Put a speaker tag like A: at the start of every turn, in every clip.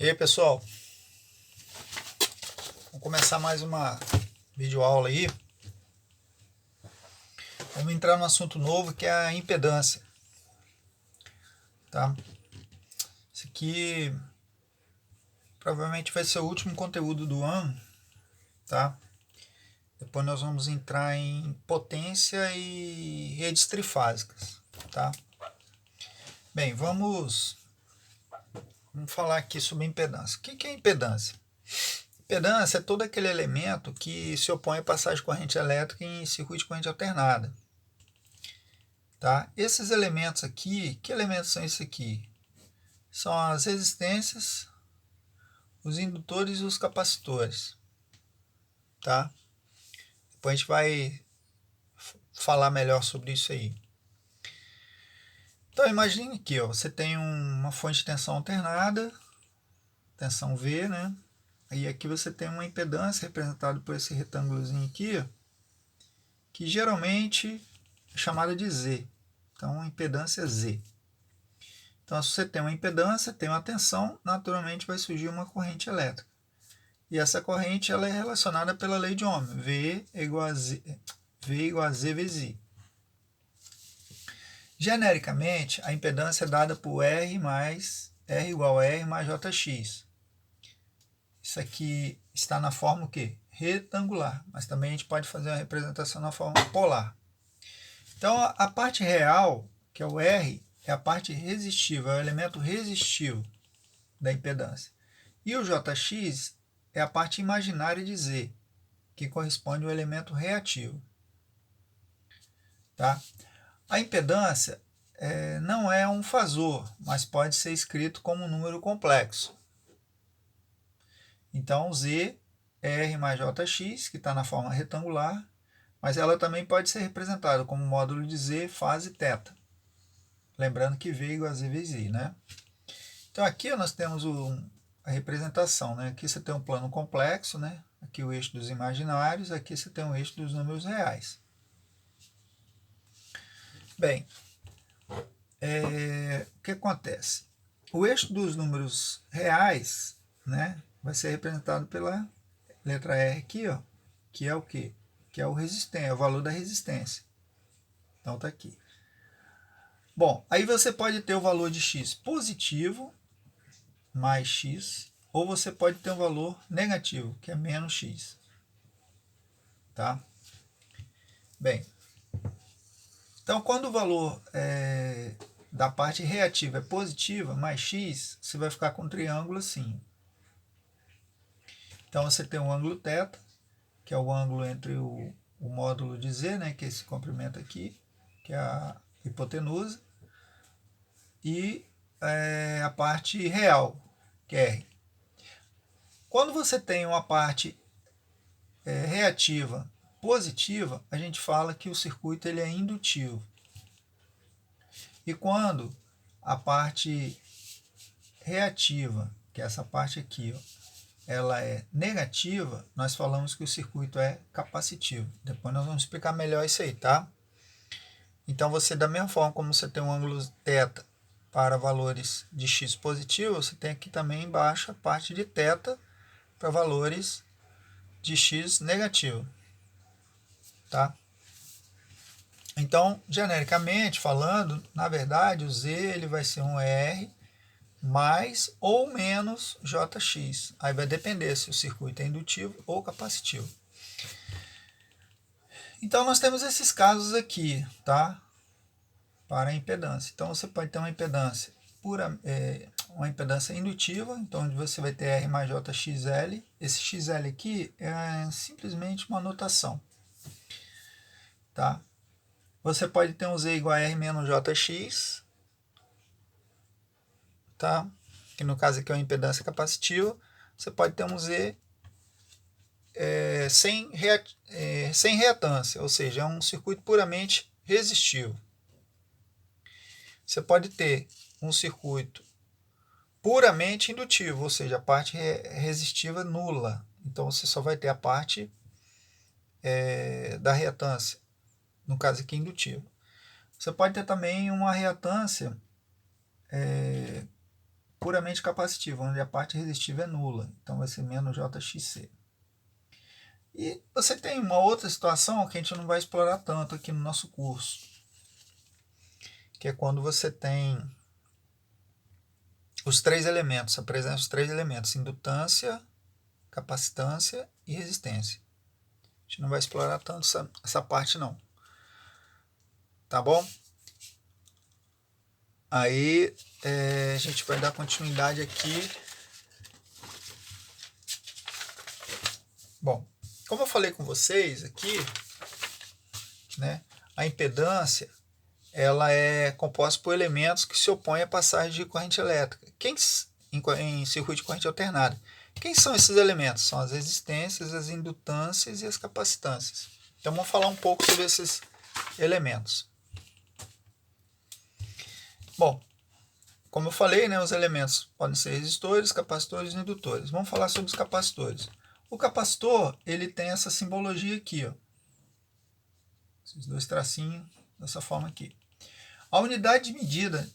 A: E aí, pessoal, vamos começar mais uma videoaula aí. Vamos entrar no assunto novo, que é a impedância, tá? Esse aqui provavelmente vai ser o último conteúdo do ano, tá? Depois nós vamos entrar em potência e redes trifásicas, tá? Bem, vamos falar aqui sobre impedância. O que é impedância? Impedância é todo aquele elemento que se opõe à passagem de corrente elétrica em circuito de corrente alternada. Tá? Esses elementos aqui, que elementos são esses aqui? São as resistências, os indutores e os capacitores. Tá? Depois a gente vai falar melhor sobre isso aí. Então imagine aqui, ó, você tem uma fonte de tensão alternada, tensão V, né? E aqui você tem uma impedância representada por esse retângulozinho aqui, ó, que geralmente é chamada de Z. Então a impedância é Z. Então, se você tem uma impedância, tem uma tensão, naturalmente vai surgir uma corrente elétrica. E essa corrente ela é relacionada pela lei de Ohm, V igual a Z vezes I. Genericamente, a impedância é dada por R igual a R mais JX. Isso aqui está na forma o quê? Retangular, mas também a gente pode fazer uma representação na forma polar. Então, a parte real, que é o R, é a parte resistiva, é o elemento resistivo da impedância. E o Jx é a parte imaginária de Z, que corresponde ao elemento reativo. Tá? A impedância não é um fasor, mas pode ser escrito como um número complexo. Então, Z é R mais Jx, que está na forma retangular, mas ela também pode ser representada como módulo de Z, fase θ. Lembrando que V igual a Z vezes I, né? Então, aqui nós temos a representação, né? Aqui você tem um plano complexo, né? Aqui o eixo dos imaginários, aqui você tem o eixo dos números reais. Bem, o que acontece? O eixo dos números reais, né, vai ser representado pela letra R aqui, ó, que é o quê? Que é o resistência, é o valor da resistência. Então tá aqui. Bom, aí você pode ter o valor de x positivo, mais x, ou você pode ter um valor negativo, que é menos x. Tá? Bem, então quando o valor da parte reativa é positiva, mais x, você vai ficar com um triângulo assim. Então você tem um ângulo θ, que é o ângulo entre o módulo de Z, né, que é esse comprimento aqui, que é a hipotenusa, e a parte real, que é R. Quando você tem uma parte reativa positiva, a gente fala que o circuito ele é indutivo. E quando a parte reativa, que é essa parte aqui, ó, ela é negativa, nós falamos que o circuito é capacitivo. Depois nós vamos explicar melhor isso aí, tá? Então, você, da mesma forma como você tem um ângulo θ para valores de x positivo, você tem aqui também embaixo a parte de θ para valores de x negativo. Tá? Então, genericamente falando, na verdade, o Z ele vai ser um R mais ou menos Jx. Aí vai depender se o circuito é indutivo ou capacitivo. Então, nós temos esses casos aqui, tá? Para a impedância. Então, você pode ter uma impedância uma impedância indutiva, então onde você vai ter R mais JXL. Esse XL aqui é simplesmente uma notação. Tá? Você pode ter um Z igual a R menos JX, tá? Que no caso aqui é uma impedância capacitiva. Você pode ter um Z sem reatância, ou seja, é um circuito puramente resistivo. Você pode ter um circuito puramente indutivo, ou seja, a parte resistiva nula. Então você só vai ter a parte da reatância, no caso aqui indutivo. Você pode ter também uma reatância puramente capacitiva, onde a parte resistiva é nula. Então vai ser menos JXC. E você tem uma outra situação que a gente não vai explorar tanto aqui no nosso curso, que é quando você tem os três elementos, a presença dos três elementos, indutância, capacitância e resistência. A gente não vai explorar tanto essa parte não. Tá bom? Aí a gente vai dar continuidade aqui. Bom, como eu falei com vocês aqui, né, a impedância ela é composta por elementos que se opõem à passagem de corrente elétrica. Em circuito de corrente alternada. Quem são esses elementos? São as resistências, as indutâncias e as capacitâncias. Então vamos falar um pouco sobre esses elementos. Bom, como eu falei, né, os elementos podem ser resistores, capacitores e indutores. Vamos falar sobre os capacitores. O capacitor ele tem essa simbologia aqui, ó. Esses dois tracinhos dessa forma aqui. A unidade de medida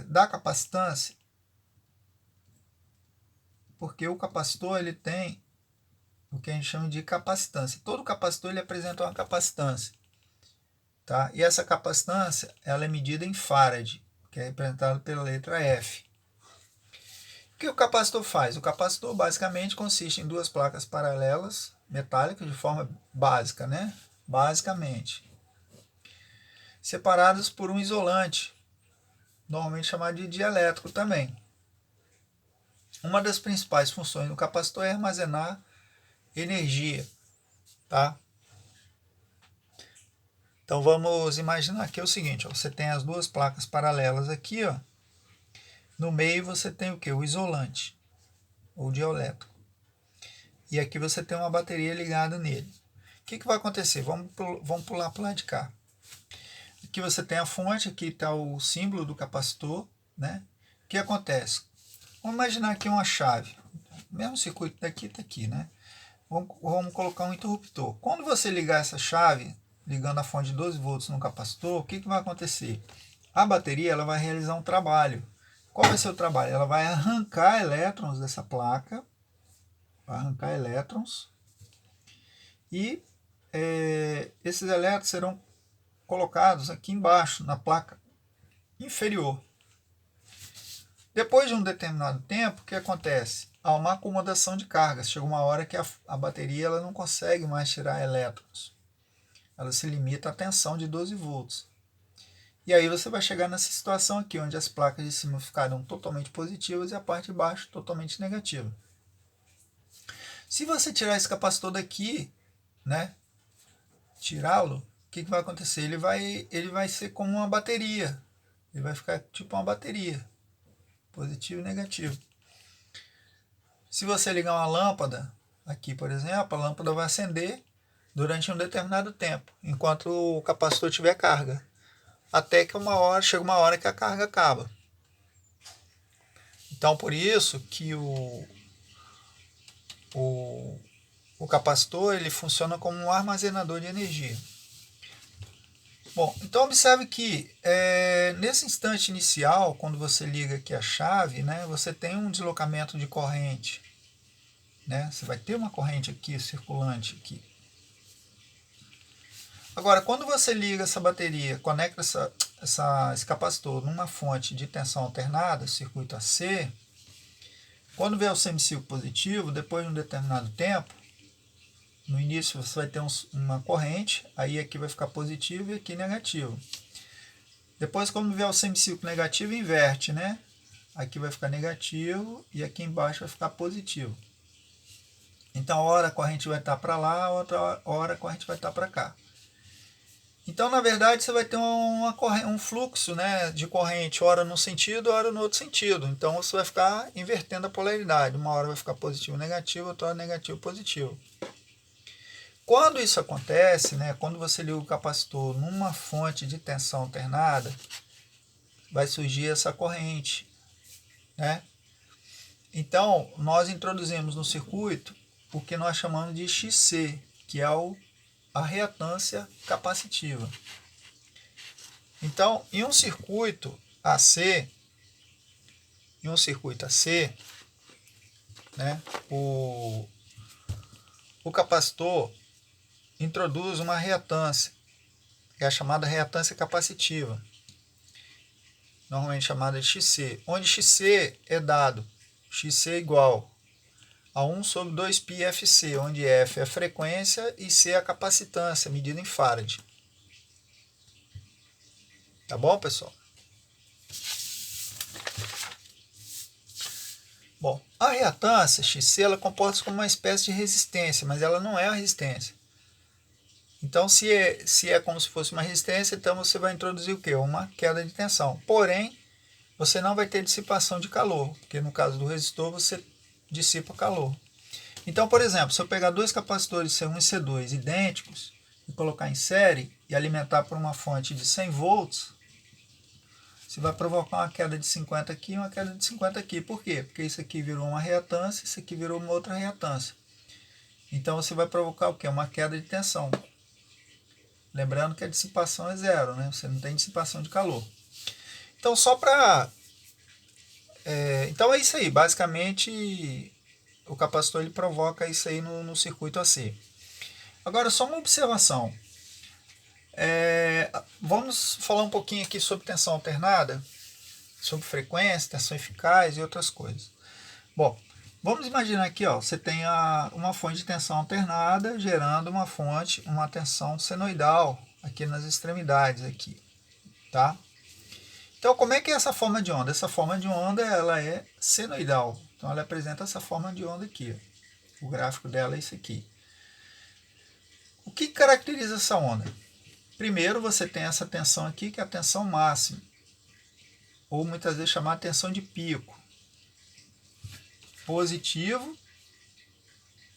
A: da capacitância, porque o capacitor ele tem o que a gente chama de capacitância. Todo capacitor ele apresenta uma capacitância, tá? E essa capacitância ela é medida em farad, que é representada pela letra F. O que o capacitor faz? O capacitor basicamente consiste em duas placas paralelas metálicas de forma básica, né? Basicamente separadas por um isolante, normalmente chamado de dielétrico também. Uma das principais funções do capacitor é armazenar energia, tá? Então vamos imaginar aqui o seguinte, ó, você tem as duas placas paralelas aqui, ó. No meio você tem o que? O isolante, ou dielétrico. E aqui você tem uma bateria ligada nele. O que vai acontecer? Vamos pular para o lado de cá. Aqui você tem a fonte, aqui está o símbolo do capacitor, né? O que acontece? Vamos imaginar aqui uma chave. O mesmo circuito daqui está aqui, né? Vamos colocar um interruptor. Quando você ligar essa chave, ligando a fonte de 12 volts no capacitor, o que vai acontecer? A bateria ela vai realizar um trabalho. Qual vai ser o trabalho? Ela vai arrancar elétrons dessa placa, vai arrancar elétrons, e esses elétrons serão colocados aqui embaixo, na placa inferior. Depois de um determinado tempo, o que acontece? Há uma acomodação de cargas. Chega uma hora que a bateria ela não consegue mais tirar elétrons. Ela se limita à tensão de 12 volts. E aí você vai chegar nessa situação aqui, onde as placas de cima ficarão totalmente positivas e a parte de baixo totalmente negativa. Se você tirar esse capacitor daqui, né, tirá-lo, o que vai acontecer? Ele vai ser como uma bateria. Ele vai ficar tipo uma bateria, positivo e negativo. Se você ligar uma lâmpada, aqui por exemplo, a lâmpada vai acender durante um determinado tempo, enquanto o capacitor tiver carga. Até que chega uma hora que a carga acaba. Então por isso que o capacitor ele funciona como um armazenador de energia. Bom, então observe que nesse instante inicial, quando você liga aqui a chave, né, você tem um deslocamento de corrente. Né? Você vai ter uma corrente aqui, circulante aqui. Agora, quando você liga essa bateria, conecta esse capacitor numa fonte de tensão alternada, circuito AC, quando vier o semicírculo positivo, depois de um determinado tempo, no início você vai ter uma corrente, aí aqui vai ficar positivo e aqui negativo. Depois, quando vier o semicírculo negativo, inverte, né? Aqui vai ficar negativo e aqui embaixo vai ficar positivo. Então, hora a corrente vai estar para lá, outra hora a corrente vai estar para cá. Então, na verdade, você vai ter um fluxo, né, de corrente, hora num sentido, hora no outro sentido. Então, você vai ficar invertendo a polaridade. Uma hora vai ficar positivo, negativo, outra hora negativo, positivo. Quando isso acontece, né, quando você liga o capacitor numa fonte de tensão alternada, vai surgir essa corrente, né? Então, nós introduzimos no circuito o que nós chamamos de XC, que é a reatância capacitiva. Então, em um circuito AC, em um circuito AC, né, o capacitor introduz uma reatância, que é a chamada reatância capacitiva, normalmente chamada de XC, onde XC é dado, XC é igual a 1 sobre 2πfc, onde F é a frequência e C é a capacitância, medida em farad. Tá bom, pessoal? Bom, a reatância XC ela comporta-se como uma espécie de resistência, mas ela não é a resistência. Então, se é como se fosse uma resistência, então você vai introduzir o quê? Uma queda de tensão. Porém, você não vai ter dissipação de calor, porque no caso do resistor você dissipa calor. Então, por exemplo, se eu pegar dois capacitores C1 e C2 idênticos e colocar em série e alimentar por uma fonte de 100 volts, você vai provocar uma queda de 50 aqui e uma queda de 50 aqui. Por quê? Porque isso aqui virou uma reatância, isso aqui virou uma outra reatância. Então você vai provocar o quê? Uma queda de tensão. Lembrando que a dissipação é zero, né? Você não tem dissipação de calor. Então, só para... então é isso aí. Basicamente, o capacitor ele provoca isso aí no circuito AC. Agora, só uma observação. Vamos falar um pouquinho aqui sobre tensão alternada, sobre frequência, tensão eficaz e outras coisas. Bom, vamos imaginar aqui, ó, você tem uma fonte de tensão alternada gerando uma tensão senoidal aqui nas extremidades aqui, tá? Então, como é que é essa forma de onda? Essa forma de onda ela é senoidal. Então, ela apresenta essa forma de onda aqui. Ó. O gráfico dela é esse aqui. O que caracteriza essa onda? Primeiro, você tem essa tensão aqui, que é a tensão máxima, ou muitas vezes chamada tensão de pico. Positivo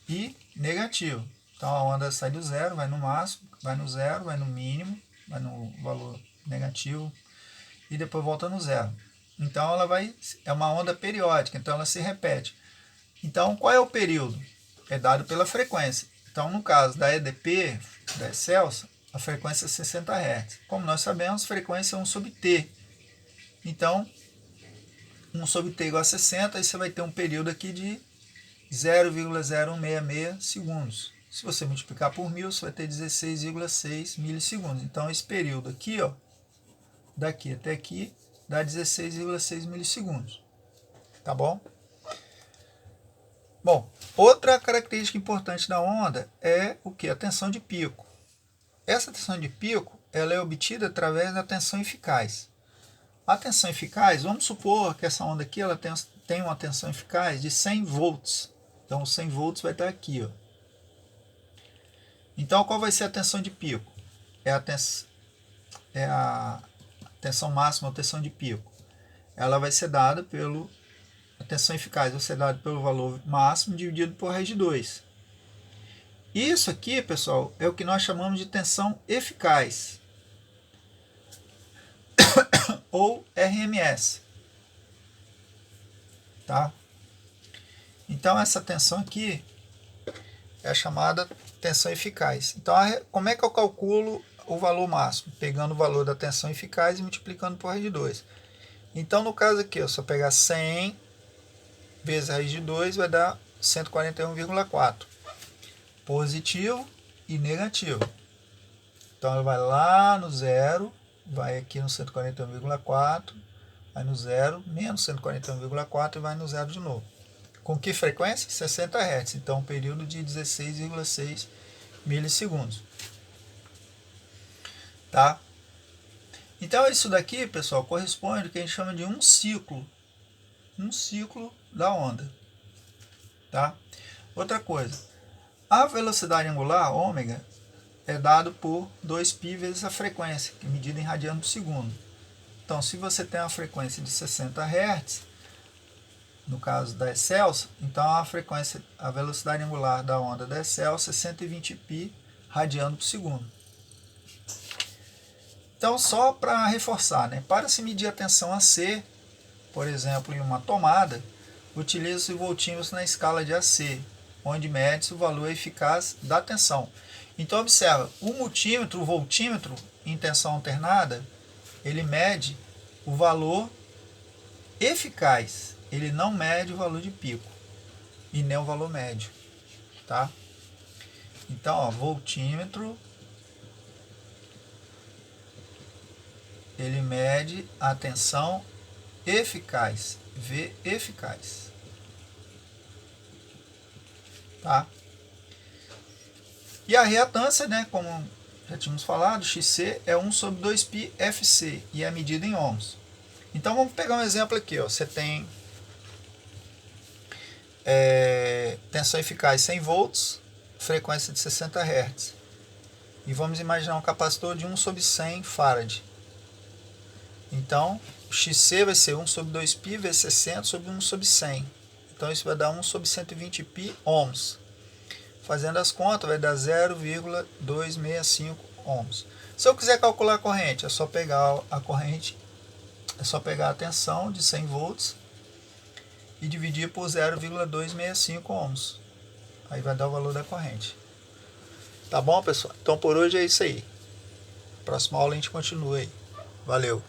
A: e negativo. Então, a onda sai do zero, vai no máximo, vai no zero, vai no mínimo, vai no valor negativo, e depois volta no zero. Então ela é uma onda periódica, então ela se repete. Então qual é o período? É dado pela frequência. Então no caso da EDP, da Excelsa, a frequência é 60 Hz. Como nós sabemos, frequência é 1 sobre T. Então 1 sobre T igual a 60, aí você vai ter um período aqui de 0,0166 segundos. Se você multiplicar por 1000, você vai ter 16,6 milissegundos. Então esse período aqui, ó, daqui até aqui, dá 16,6 milissegundos. Tá bom? Bom, outra característica importante da onda é o que? A tensão de pico. Essa tensão de pico ela é obtida através da tensão eficaz. A tensão eficaz, vamos supor que essa onda aqui ela tem uma tensão eficaz de 100 volts. Então, 100 volts vai estar aqui. Ó. Então, qual vai ser a tensão de pico? É a tensão máxima ou tensão de pico. Ela vai ser dada a tensão eficaz vai ser dada pelo valor máximo dividido por raiz de 2. Isso aqui, pessoal, é o que nós chamamos de tensão eficaz, ou RMS. Tá? Então, essa tensão aqui é a chamada tensão eficaz. Então, como é que eu calculo o valor máximo? Pegando o valor da tensão eficaz e multiplicando por raiz de 2. Então, no caso aqui, se eu pegar 100 vezes a raiz de 2, vai dar 141,4. Positivo e negativo. Então, ela vai lá no zero, vai aqui no 141,4, vai no zero, menos 141,4 e vai no zero de novo. Com que frequência? 60 Hz. Então, um período de 16,6 milissegundos. Tá? Então, isso daqui, pessoal, corresponde ao que a gente chama de um ciclo da onda. Tá? Outra coisa, a velocidade angular, ômega, é dado por 2π vezes a frequência, que é medida em radiano por segundo. Então, se você tem uma frequência de 60 Hz, no caso da Excelsa, então a velocidade angular da onda da Excelsa é 120π radiano por segundo. Então, só para reforçar, né? Para se medir a tensão AC, por exemplo, em uma tomada, utiliza-se voltímetros na escala de AC, onde mede-se o valor eficaz da tensão. Então, observa, o voltímetro em tensão alternada, ele mede o valor eficaz. ele não mede o valor de pico e nem o valor médio, tá? Então, ó, voltímetro, ele mede a tensão eficaz, V eficaz, tá? E a reatância, né, como já tínhamos falado, XC é 1 sobre 2π FC e é medida em ohms. Então vamos pegar um exemplo aqui, ó. Você tem tensão eficaz 100 volts, frequência de 60 Hz. E vamos imaginar um capacitor de 1 sobre 100 farad. Então, XC vai ser 1 sobre 2π vezes 60 sobre 1 sobre 100. Então isso vai dar 1 sobre 120π ohms. Fazendo as contas, vai dar 0,265 ohms. Se eu quiser calcular a corrente, é só pegar a corrente, é só pegar a tensão de 100 volts e dividir por 0,265 ohms. Aí vai dar o valor da corrente. Tá bom, pessoal? Então por hoje é isso aí. Próxima aula a gente continua aí. Valeu!